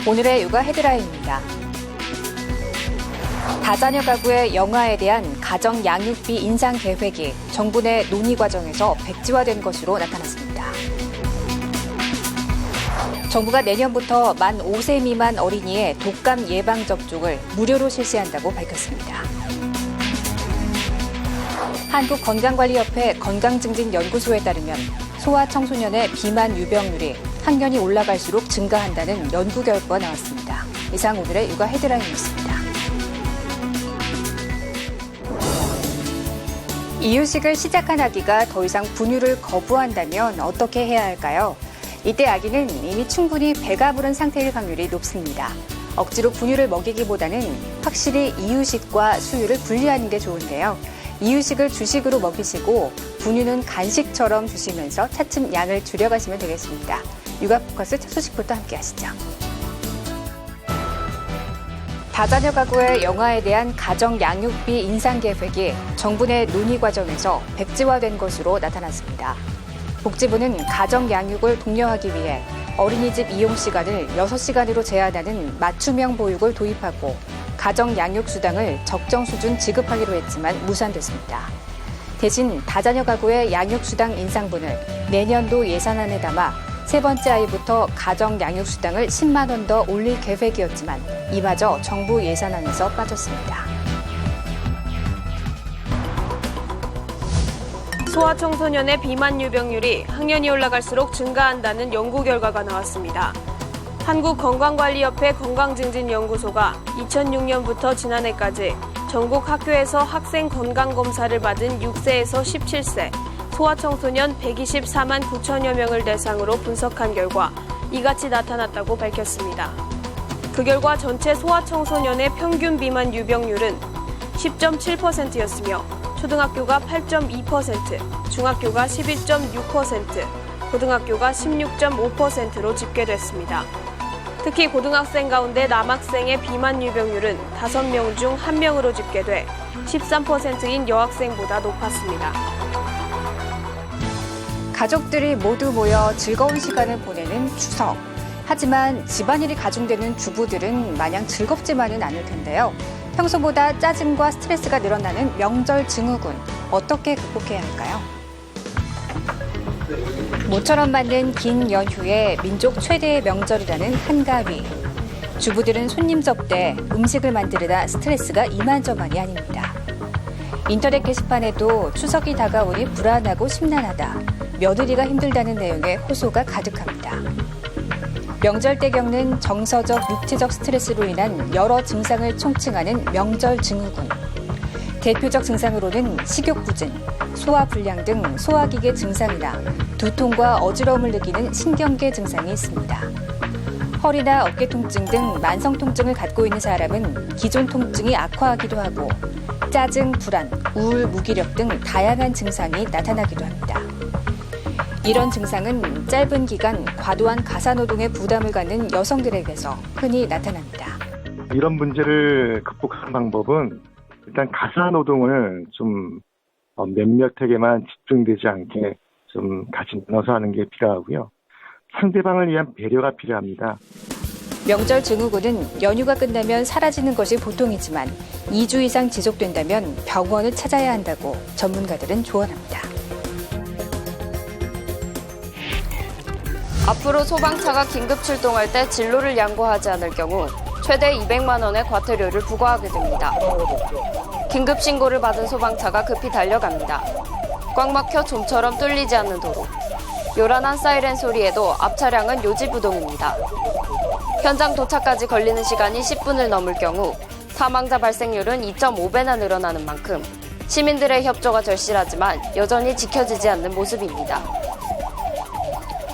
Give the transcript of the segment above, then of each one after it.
오늘의 육아 헤드라인입니다. 다자녀 가구의 영아에 대한 가정 양육비 인상 계획이 정부 내 논의 과정에서 백지화된 것으로 나타났습니다. 정부가 내년부터 만 5세 미만 어린이의 독감 예방 접종을 무료로 실시한다고 밝혔습니다. 한국건강관리협회 건강증진연구소에 따르면 소아청소년의 비만 유병률이 학년이 올라갈수록 증가한다는 연구 결과가 나왔습니다. 이상 오늘의 육아 헤드라인이었습니다. 이유식을 시작한 아기가 더 이상 분유를 거부한다면 어떻게 해야 할까요? 이때 아기는 이미 충분히 배가 부른 상태일 확률이 높습니다. 억지로 분유를 먹이기보다는 확실히 이유식과 수유를 분리하는 게 좋은데요. 이유식을 주식으로 먹이시고 분유는 간식처럼 주시면서 차츰 양을 줄여가시면 되겠습니다. 육아 포커스 첫 소식부터 함께 하시죠. 다자녀 가구의 영아에 대한 가정 양육비 인상 계획이 정부 내 논의 과정에서 백지화된 것으로 나타났습니다. 복지부는 가정 양육을 독려하기 위해 어린이집 이용 시간을 6시간으로 제한하는 맞춤형 보육을 도입하고 가정 양육 수당을 적정 수준 지급하기로 했지만 무산됐습니다. 대신 다자녀 가구의 양육 수당 인상분을 내년도 예산안에 담아 세 번째 아이부터 가정 양육 수당을 10만 원 더 올릴 계획이었지만 이마저 정부 예산안에서 빠졌습니다. 소아청소년의 비만 유병률이 학년이 올라갈수록 증가한다는 연구 결과가 나왔습니다. 한국건강관리협회 건강증진연구소가 2006년부터 지난해까지 전국 학교에서 학생 건강검사를 받은 6세에서 17세, 소아청소년 124만 9천여 명을 대상으로 분석한 결과 이같이 나타났다고 밝혔습니다. 그 결과 전체 소아청소년의 평균 비만 유병률은 10.7%였으며 초등학교가 8.2%, 중학교가 11.6%, 고등학교가 16.5%로 집계됐습니다. 특히 고등학생 가운데 남학생의 비만 유병률은 5명 중 1명으로 집계돼 13%인 여학생보다 높았습니다. 가족들이 모두 모여 즐거운 시간을 보내는 추석. 하지만 집안일이 가중되는 주부들은 마냥 즐겁지만은 않을 텐데요. 평소보다 짜증과 스트레스가 늘어나는 명절 증후군. 어떻게 극복해야 할까요? 모처럼 맞는 긴 연휴에 민족 최대의 명절이라는 한가위. 주부들은 손님 접대, 음식을 만드느라 스트레스가 이만저만이 아닙니다. 인터넷 게시판에도 추석이 다가오니 불안하고 심란하다, 며느리가 힘들다는 내용의 호소가 가득합니다. 명절 때 겪는 정서적, 육체적 스트레스로 인한 여러 증상을 총칭하는 명절 증후군. 대표적 증상으로는 식욕부진, 소화불량 등 소화기계 증상이나 두통과 어지러움을 느끼는 신경계 증상이 있습니다. 허리나 어깨 통증 등 만성 통증을 갖고 있는 사람은 기존 통증이 악화하기도 하고 짜증, 불안, 우울, 무기력 등 다양한 증상이 나타나기도 합니다. 이런 증상은 짧은 기간 과도한 가사노동에 부담을 갖는 여성들에게서 흔히 나타납니다. 이런 문제를 극복하는 방법은 일단 가사노동을 좀 몇몇에게만 집중되지 않게 좀 같이 나눠서 하는 게 필요하고요. 상대방을 위한 배려가 필요합니다. 명절 증후군은 연휴가 끝나면 사라지는 것이 보통이지만 2주 이상 지속된다면 병원을 찾아야 한다고 전문가들은 조언합니다. 앞으로 소방차가 긴급 출동할 때 진로를 양보하지 않을 경우 최대 200만 원의 과태료를 부과하게 됩니다. 긴급 신고를 받은 소방차가 급히 달려갑니다. 꽉 막혀 좀처럼 뚫리지 않는 도로. 요란한 사이렌 소리에도 앞 차량은 요지부동입니다. 현장 도착까지 걸리는 시간이 10분을 넘을 경우 사망자 발생률은 2.5배나 늘어나는 만큼 시민들의 협조가 절실하지만 여전히 지켜지지 않는 모습입니다.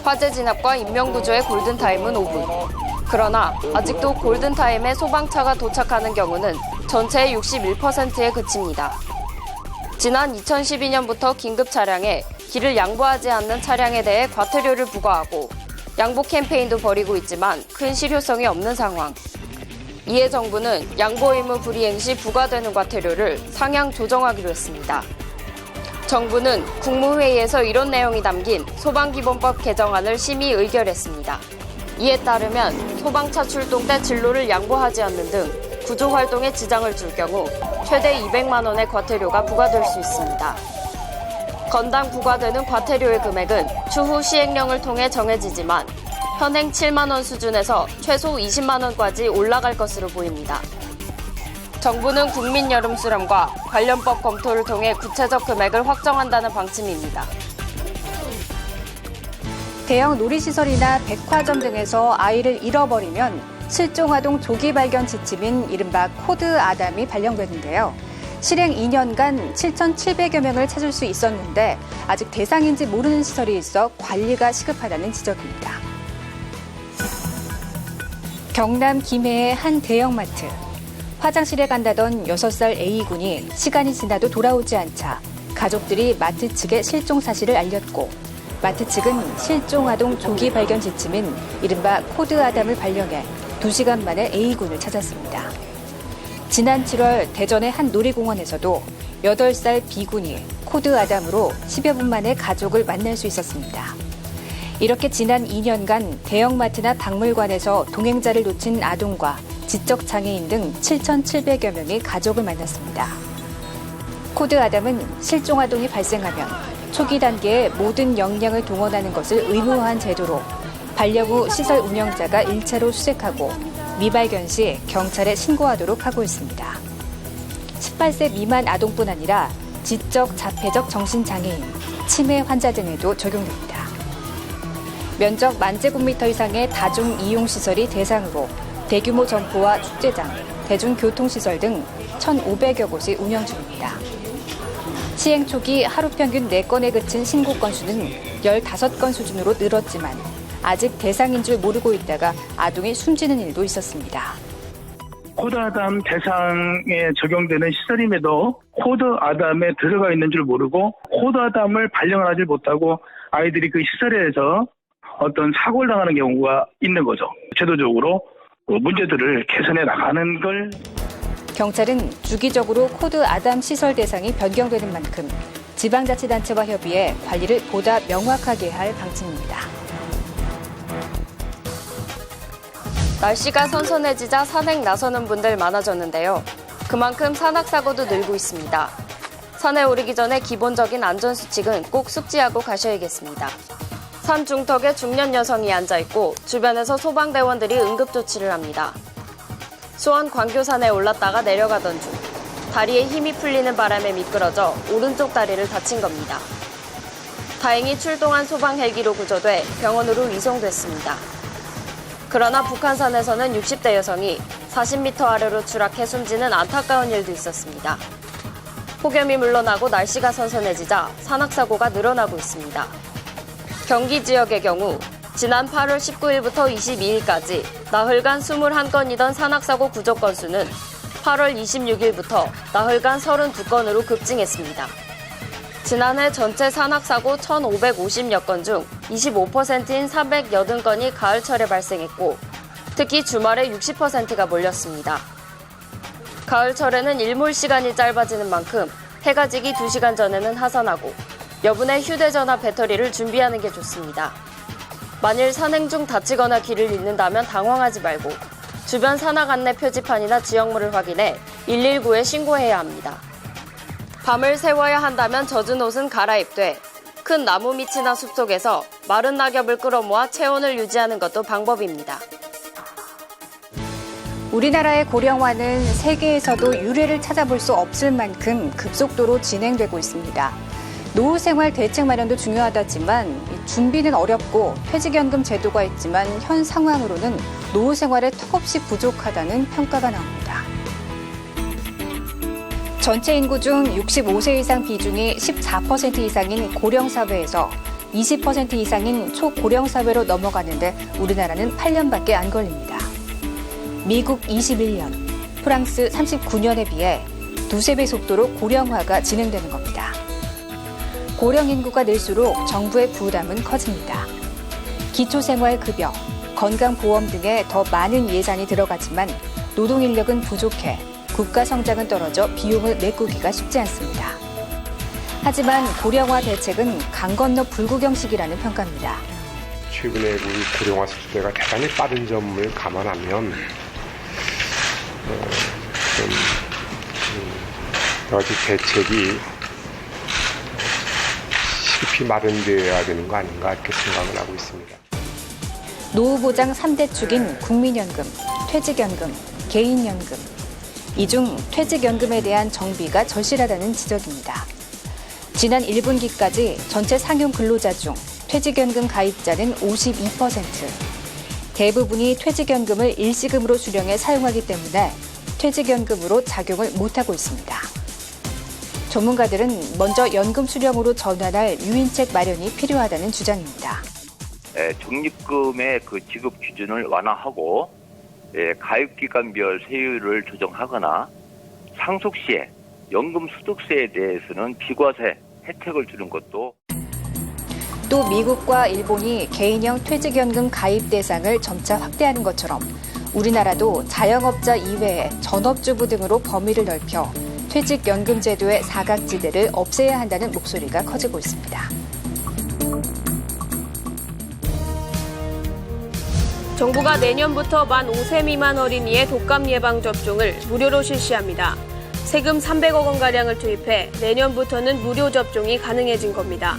화재 진압과 인명구조의 골든타임은 5분. 그러나 아직도 골든타임에 소방차가 도착하는 경우는 전체의 61%에 그칩니다. 지난 2012년부터 긴급 차량에 길을 양보하지 않는 차량에 대해 과태료를 부과하고 양보 캠페인도 벌이고 있지만 큰 실효성이 없는 상황. 이에 정부는 양보 의무 불이행 시 부과되는 과태료를 상향 조정하기로 했습니다. 정부는 국무회의에서 이런 내용이 담긴 소방기본법 개정안을 심의 의결했습니다. 이에 따르면 소방차 출동 때 진로를 양보하지 않는 등 구조 활동에 지장을 줄 경우 최대 200만 원의 과태료가 부과될 수 있습니다. 건당 부과되는 과태료의 금액은 추후 시행령을 통해 정해지지만 현행 7만 원 수준에서 최소 20만 원까지 올라갈 것으로 보입니다. 정부는 국민 여름 수련과 관련법 검토를 통해 구체적 금액을 확정한다는 방침입니다. 대형 놀이시설이나 백화점 등에서 아이를 잃어버리면 실종아동 조기 발견 지침인 이른바 코드 아담이 발령됐는데요. 실행 2년간 7,700여 명을 찾을 수 있었는데 아직 대상인지 모르는 시설이 있어 관리가 시급하다는 지적입니다. 경남 김해의 한 대형마트. 화장실에 간다던 6살 A군이 시간이 지나도 돌아오지 않자 가족들이 마트 측에 실종 사실을 알렸고 마트 측은 실종아동 조기 발견 지침인 이른바 코드 아담을 발령해 2시간 만에 A군을 찾았습니다. 지난 7월 대전의 한 놀이공원에서도 8살 B군이 코드 아담으로 10여 분 만에 가족을 만날 수 있었습니다. 이렇게 지난 2년간 대형마트나 박물관에서 동행자를 놓친 아동과 지적장애인 등 7,700여 명이 가족을 만났습니다. 코드 아담은 실종아동이 발생하면 초기 단계에 모든 역량을 동원하는 것을 의무화한 제도로 발령 후 시설 운영자가 일차로 수색하고 미발견 시 경찰에 신고하도록 하고 있습니다. 18세 미만 아동뿐 아니라 지적, 자폐적 정신장애인, 치매 환자 등에도 적용됩니다. 면적 10,000제곱미터 이상의 다중 이용시설이 대상으로 대규모 점포와 축제장, 대중교통시설 등 1,500여 곳이 운영 중입니다. 시행 초기 하루 평균 4건에 그친 신고 건수는 15건 수준으로 늘었지만 아직 대상인 줄 모르고 있다가 아동이 숨지는 일도 있었습니다. 코드 아담 대상에 적용되는 시설임에도 코드 아담에 들어가 있는 줄 모르고 코드 아담을 발령을 하지 못하고 아이들이 그 시설에서 어떤 사고를 당하는 경우가 있는 거죠. 제도적으로 문제들을 개선해 나가는 걸. 경찰은 주기적으로 코드 아담 시설 대상이 변경되는 만큼 지방자치단체와 협의해 관리를 보다 명확하게 할 방침입니다. 날씨가 선선해지자 산행 나서는 분들 많아졌는데요. 그만큼 산악사고도 늘고 있습니다. 산에 오르기 전에 기본적인 안전수칙은 꼭 숙지하고 가셔야겠습니다. 산 중턱에 중년 여성이 앉아있고 주변에서 소방대원들이 응급조치를 합니다. 수원 광교산에 올랐다가 내려가던 중 다리에 힘이 풀리는 바람에 미끄러져 오른쪽 다리를 다친 겁니다. 다행히 출동한 소방 헬기로 구조돼 병원으로 이송됐습니다. 그러나 북한산에서는 60대 여성이 40m 아래로 추락해 숨지는 안타까운 일도 있었습니다. 폭염이 물러나고 날씨가 선선해지자 산악사고가 늘어나고 있습니다. 경기 지역의 경우 지난 8월 19일부터 22일까지 나흘간 21건이던 산악사고 구조 건수는 8월 26일부터 나흘간 32건으로 급증했습니다. 지난해 전체 산악사고 1,550여 건 중 25%인 480건이 가을철에 발생했고 특히 주말에 60%가 몰렸습니다. 가을철에는 일몰 시간이 짧아지는 만큼 해가 지기 2시간 전에는 하산하고 여분의 휴대전화 배터리를 준비하는 게 좋습니다. 만일 산행 중 다치거나 길을 잃는다면 당황하지 말고 주변 산악 안내 표지판이나 지역물을 확인해 119에 신고해야 합니다. 밤을 새워야 한다면 젖은 옷은 갈아입되 큰 나무 밑이나 숲속에서 마른 낙엽을 끌어모아 체온을 유지하는 것도 방법입니다. 우리나라의 고령화는 세계에서도 유례를 찾아볼 수 없을 만큼 급속도로 진행되고 있습니다. 노후 생활 대책 마련도 중요하다지만 준비는 어렵고 퇴직연금 제도가 있지만 현 상황으로는 노후 생활에 턱없이 부족하다는 평가가 나옵니다. 전체 인구 중 65세 이상 비중이 14% 이상인 고령사회에서 20% 이상인 초고령사회로 넘어가는데 우리나라는 8년밖에 안 걸립니다. 미국 21년, 프랑스 39년에 비해 2~3배 속도로 고령화가 진행되는 겁니다. 고령 인구가 늘수록 정부의 부담은 커집니다. 기초생활급여, 건강보험 등에 더 많은 예산이 들어가지만 노동 인력은 부족해 국가 성장은 떨어져 비용을 메꾸기가 쉽지 않습니다. 하지만 고령화 대책은 강 건너 불구경식이라는 평가입니다. 최근에 우리 고령화 속도가 대단히 빠른 점을 감안하면 여러 가지 대책이 시급히 마련되어야 되는 거 아닌가 이렇게 생각을 하고 있습니다. 노후보장 3대 축인 국민연금, 퇴직연금, 개인연금. 이 중 퇴직연금에 대한 정비가 절실하다는 지적입니다. 지난 1분기까지 전체 상용 근로자 중 퇴직연금 가입자는 52%. 대부분이 퇴직연금을 일시금으로 수령해 사용하기 때문에 퇴직연금으로 작용을 못하고 있습니다. 전문가들은 먼저 연금 수령으로 전환할 유인책 마련이 필요하다는 주장입니다. 적립금의 그 지급 기준을 완화하고 가입기간별 세율을 조정하거나 상속 시에 연금 소득세에 대해서는 비과세 혜택을 주는 것도 또 미국과 일본이 개인형 퇴직연금 가입 대상을 점차 확대하는 것처럼 우리나라도 자영업자 이외에 전업주부 등으로 범위를 넓혀 퇴직연금 제도의 사각지대를 없애야 한다는 목소리가 커지고 있습니다. 정부가 내년부터 만 5세 미만 어린이의 독감 예방 접종을 무료로 실시합니다. 세금 300억 원가량을 투입해 내년부터는 무료 접종이 가능해진 겁니다.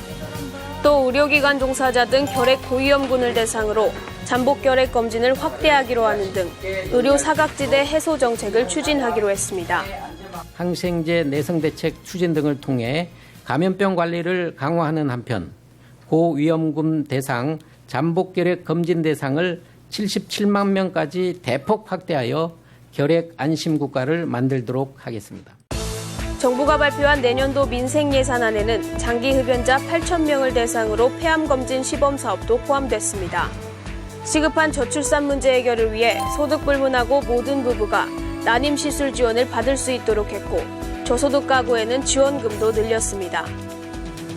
또 의료기관 종사자 등 결핵 고위험군을 대상으로 잠복 결핵 검진을 확대하기로 하는 등 의료 사각지대 해소 정책을 추진하기로 했습니다. 항생제 내성 대책 추진 등을 통해 감염병 관리를 강화하는 한편 고위험군 대상 잠복 결핵 검진 대상을 77만 명까지 대폭 확대하여 결핵 안심 국가를 만들도록 하겠습니다. 정부가 발표한 내년도 민생 예산안에는 장기 흡연자 8,000명을 대상으로 폐암 검진 시범 사업도 포함됐습니다. 시급한 저출산 문제 해결을 위해 소득 불문하고 모든 부부가 난임 시술 지원을 받을 수 있도록 했고 저소득 가구에는 지원금도 늘렸습니다.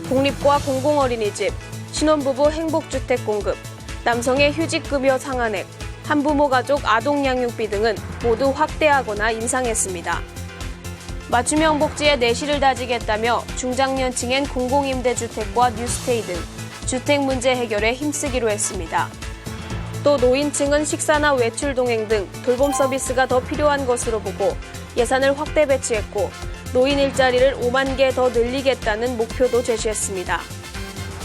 공립과 공공어린이집, 신혼부부 행복주택 공급, 남성의 휴직급여 상한액, 한부모 가족 아동양육비 등은 모두 확대하거나 인상했습니다. 맞춤형 복지에 내실을 다지겠다며 중장년층엔 공공임대주택과 뉴스테이 등 주택 문제 해결에 힘쓰기로 했습니다. 또 노인층은 식사나 외출 동행 등 돌봄 서비스가 더 필요한 것으로 보고 예산을 확대 배치했고 노인 일자리를 5만 개 더 늘리겠다는 목표도 제시했습니다.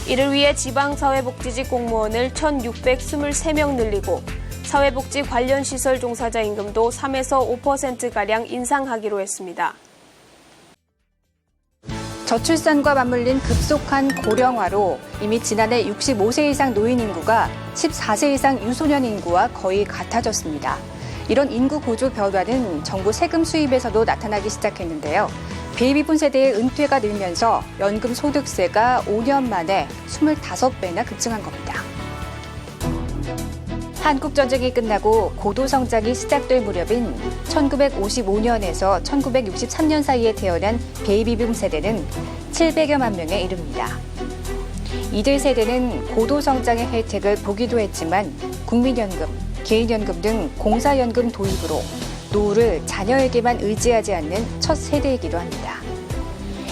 이를 위해 지방사회복지직 공무원을 1,623명 늘리고 사회복지 관련 시설 종사자 임금도 3에서 5%가량 인상하기로 했습니다. 저출산과 맞물린 급속한 고령화로 이미 지난해 65세 이상 노인 인구가 14세 이상 유소년 인구와 거의 같아졌습니다. 이런 인구 구조 변화는 정부 세금 수입에서도 나타나기 시작했는데요. 베이비붐 세대의 은퇴가 늘면서 연금 소득세가 5년 만에 25배나 급증한 겁니다. 한국전쟁이 끝나고 고도성장이 시작될 무렵인 1955년에서 1963년 사이에 태어난 베이비붐 세대는 700여만 명에 이릅니다. 이들 세대는 고도성장의 혜택을 보기도 했지만 국민연금, 개인연금 등 공사연금 도입으로 노후를 자녀에게만 의지하지 않는 첫 세대이기도 합니다.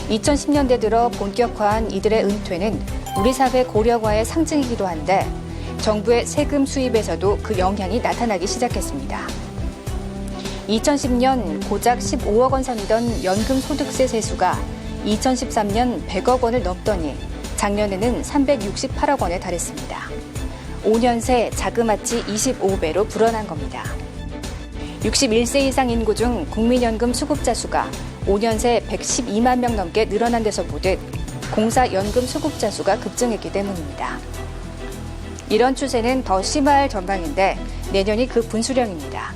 2010년대 들어 본격화한 이들의 은퇴는 우리 사회 고령화의 상징이기도 한데 정부의 세금 수입에서도 그 영향이 나타나기 시작했습니다. 2010년 고작 15억 원 선이던 연금 소득세 세수가 2013년 100억 원을 넘더니 작년에는 368억 원에 달했습니다. 5년 새 자그마치 25배로 불어난 겁니다. 61세 이상 인구 중 국민연금 수급자 수가 5년 새 112만 명 넘게 늘어난 데서 보듯 공사연금 수급자 수가 급증했기 때문입니다. 이런 추세는 더 심화할 전망인데 내년이 그 분수령입니다.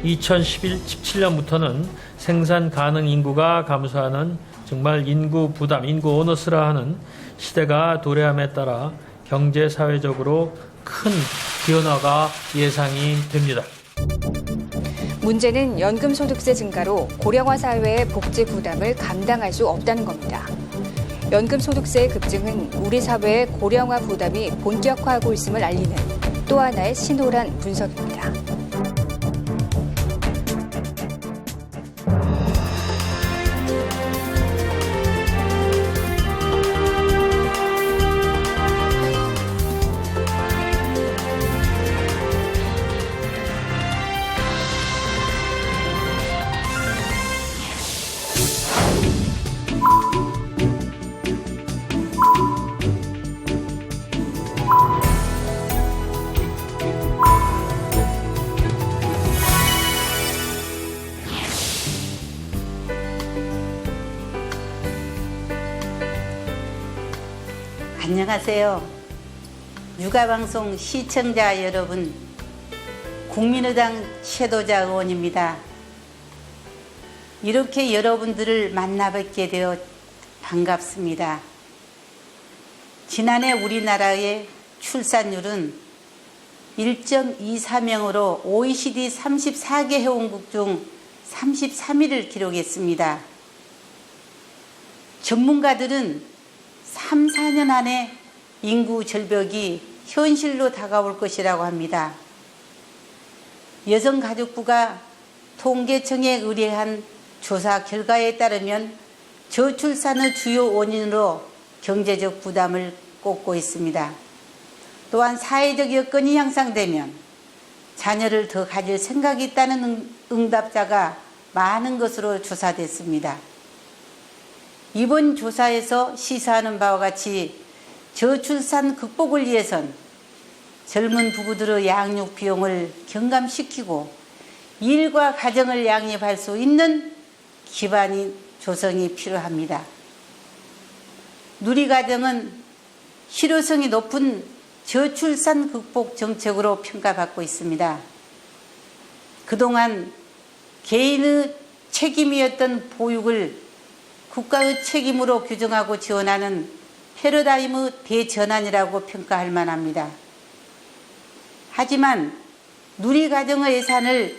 2017년부터는 생산 가능 인구가 감소하는 정말 인구 부담, 인구 오너스라 하는 시대가 도래함에 따라 경제 사회적으로 큰 변화가 예상이 됩니다. 문제는 연금 소득세 증가로 고령화 사회의 복지 부담을 감당할 수 없다는 겁니다. 연금 소득세의 급증은 우리 사회의 고령화 부담이 본격화하고 있음을 알리는 또 하나의 신호란 분석입니다. 안녕하세요. 육아방송 시청자 여러분, 국민의당 최도자 의원입니다. 이렇게 여러분들을 만나뵙게 되어 반갑습니다. 지난해 우리나라의 출산율은 1.24명으로 OECD 34개 회원국 중 33위를 기록했습니다. 전문가들은 3, 4년 안에 인구 절벽이 현실로 다가올 것이라고 합니다. 여성가족부가 통계청에 의뢰한 조사 결과에 따르면 저출산의 주요 원인으로 경제적 부담을 꼽고 있습니다. 또한 사회적 여건이 향상되면 자녀를 더 가질 생각이 있다는 응답자가 많은 것으로 조사됐습니다. 이번 조사에서 시사하는 바와 같이 저출산 극복을 위해선 젊은 부부들의 양육 비용을 경감시키고 일과 가정을 양립할 수 있는 기반이 조성이 필요합니다. 누리가정은 실효성이 높은 저출산 극복 정책으로 평가받고 있습니다. 그동안 개인의 책임이었던 보육을 국가의 책임으로 규정하고 지원하는 패러다임의 대전환이라고 평가할 만합니다. 하지만 누리가정의 예산을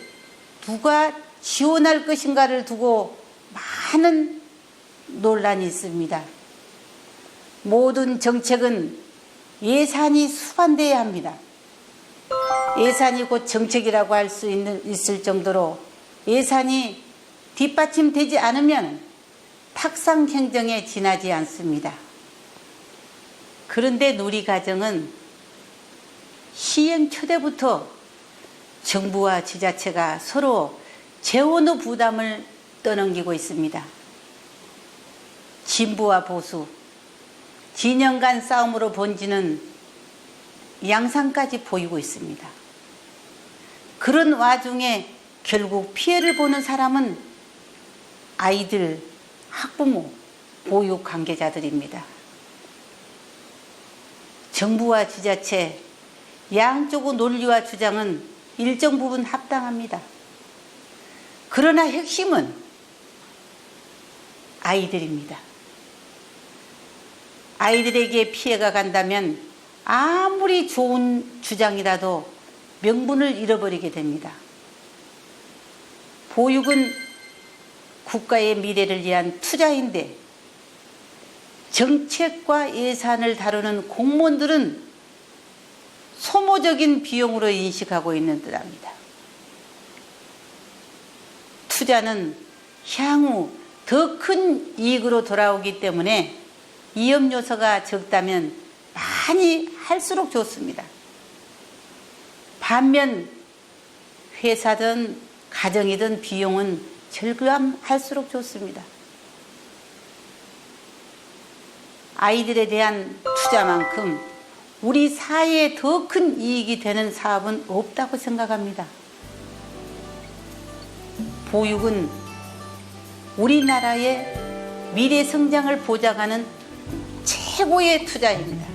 누가 지원할 것인가를 두고 많은 논란이 있습니다. 모든 정책은 예산이 수반돼야 합니다. 예산이 곧 정책이라고 할 수 있을 정도로 예산이 뒷받침되지 않으면 탁상 행정에 지나지 않습니다. 그런데 누리가정은 시행 초대부터 정부와 지자체가 서로 재원의 부담을 떠넘기고 있습니다. 진보와 보수, 진영 간 싸움으로 번지는 양상까지 보이고 있습니다. 그런 와중에 결국 피해를 보는 사람은 아이들, 학부모, 보육 관계자들입니다. 정부와 지자체, 양쪽의 논리와 주장은 일정 부분 합당합니다. 그러나 핵심은 아이들입니다. 아이들에게 피해가 간다면 아무리 좋은 주장이라도 명분을 잃어버리게 됩니다. 보육은 국가의 미래를 위한 투자인데 정책과 예산을 다루는 공무원들은 소모적인 비용으로 인식하고 있는 듯합니다. 투자는 향후 더 큰 이익으로 돌아오기 때문에 위험 요소가 적다면 많이 할수록 좋습니다. 반면 회사든 가정이든 비용은 절감할수록 좋습니다. 아이들에 대한 투자만큼 우리 사회에 더 큰 이익이 되는 사업은 없다고 생각합니다. 보육은 우리나라의 미래 성장을 보장하는 최고의 투자입니다.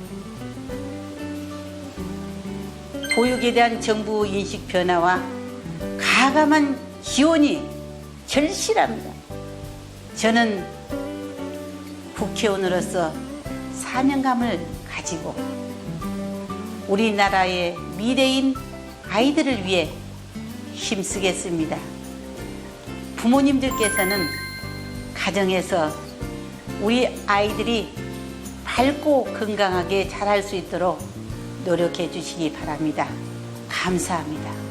보육에 대한 정부 인식 변화와 가감한 지원이 절실합니다. 저는 국회의원으로서 사명감을 가지고 우리나라의 미래인 아이들을 위해 힘쓰겠습니다. 부모님들께서는 가정에서 우리 아이들이 밝고 건강하게 자랄 수 있도록 노력해 주시기 바랍니다. 감사합니다.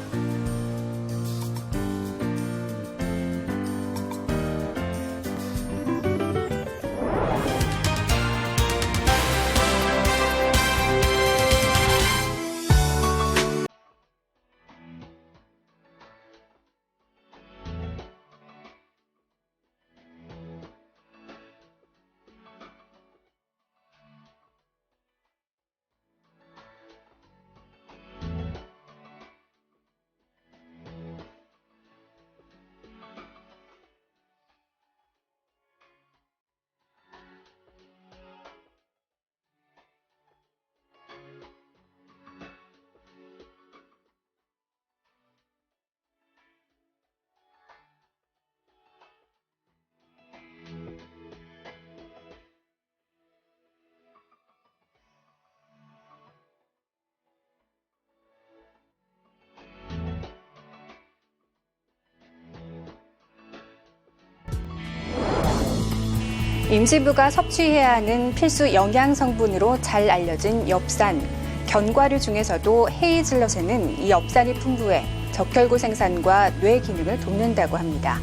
임시부가 섭취해야 하는 필수 영양 성분으로 잘 알려진 엽산. 견과류 중에서도 헤이즐넛에는 이 엽산이 풍부해 적혈구 생산과 뇌 기능을 돕는다고 합니다.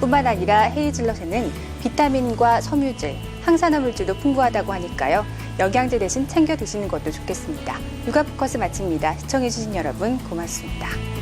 뿐만 아니라 헤이즐넛에는 비타민과 섬유질, 항산화 물질도 풍부하다고 하니까요. 영양제 대신 챙겨 드시는 것도 좋겠습니다. 육아포커스 마칩니다. 시청해주신 여러분 고맙습니다.